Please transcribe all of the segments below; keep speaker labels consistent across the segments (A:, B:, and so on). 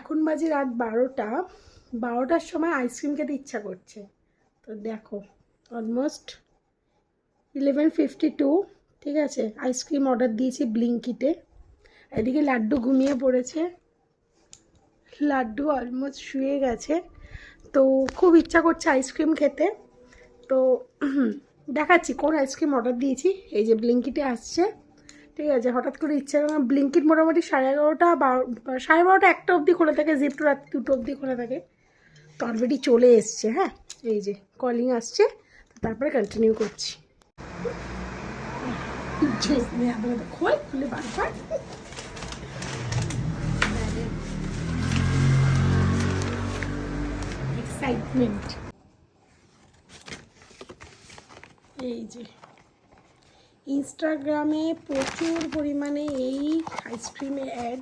A: এখন বাজে রাত 12টার সময় আইসক্রিম খেতে ইচ্ছা করছে। তো দেখো অলমোস্ট 11:52, ঠিক আছে। আইসক্রিম অর্ডার দিয়েছি ব্লিঙ্কিটে। এদিকে লাড্ডু ঘুমিয়ে পড়েছে, লাড্ডু অলমোস্ট শুয়ে গেছে। তো খুব ইচ্ছা করছে আইসক্রিম খেতে। তো দেখাচ্ছি কোন আইসক্রিম অর্ডার দিয়েছি। এই যে ব্লিঙ্কিটে আসছে, ঠিক আছে। হঠাৎ করে ইচ্ছা করলাম, ব্লিঙ্কিট মোটামুটি 11:30 12:30 1টা অবধি খোলা থাকে, জিপটো রাত 2টো অবধি খোলা থাকে। তো অলরেডি চলে এসছে। হ্যাঁ, এই যে কলিং আসছে, তারপরে কন্টিনিউ করছি। খোল, খুলে বারবার এক্সাইটমেন্ট। এই যে ইনস্টাগ্রামে প্রচুর পরিমাণে এই আইসক্রিমের অ্যাড।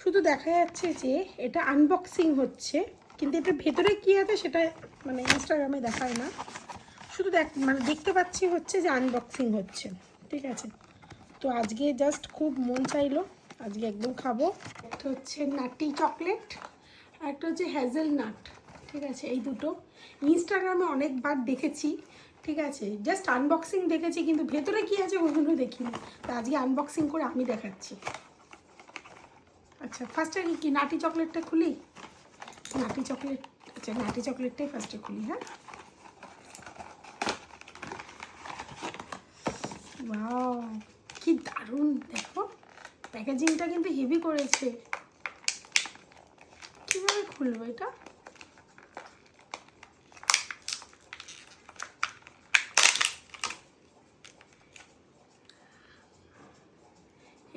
A: শুধু দেখা যাচ্ছে যে এটা আনবক্সিং হচ্ছে, কিন্তু এটার ভেতরে কী আছে সেটা মানে ইনস্টাগ্রামে দেখায় না। শুধু দেখতে পাচ্ছি হচ্ছে যে আনবক্সিং হচ্ছে, ঠিক আছে। তো আজকে জাস্ট খুব মন চাইলো, আজকে একদম খাবো। একটা হচ্ছে নাটি চকলেট, আর একটা হচ্ছে হ্যাজেলনাট, ঠিক আছে। এই দুটো ইনস্টাগ্রামে অনেকবার দেখেছি, ঠিক আছে। জাস্ট আনবক্সিং দেখেছি, কিন্তু ভেতরে কী আছে ওগুলো দেখিনি। তো আজকে আনবক্সিং করে আমি দেখাচ্ছি। আচ্ছা, ফার্স্টে কি নাটি চকলেটটা খুলি? নাটি চকলেট, আচ্ছা নাটি চকলেটটাই ফার্স্টে খুলি। হ্যাঁ, ওয়াও কি দারুণ! দেখো প্যাকেজিংটা কিন্তু হেভি করেছে। কীভাবে খুলবো এটা?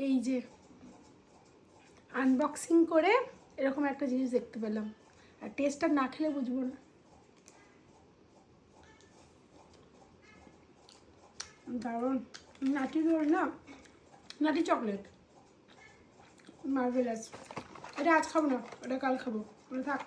A: এই যে আনবক্সিং করে এরকম একটা জিনিস দেখতে পেলাম, আর টেস্টটা না খেলে বুঝবো না। দারুণ! নাটি না, নাটি চকলেট মার্ভেলাস। এটা আজ খাবো না, ওটা কাল খাবো, ওটা থাক।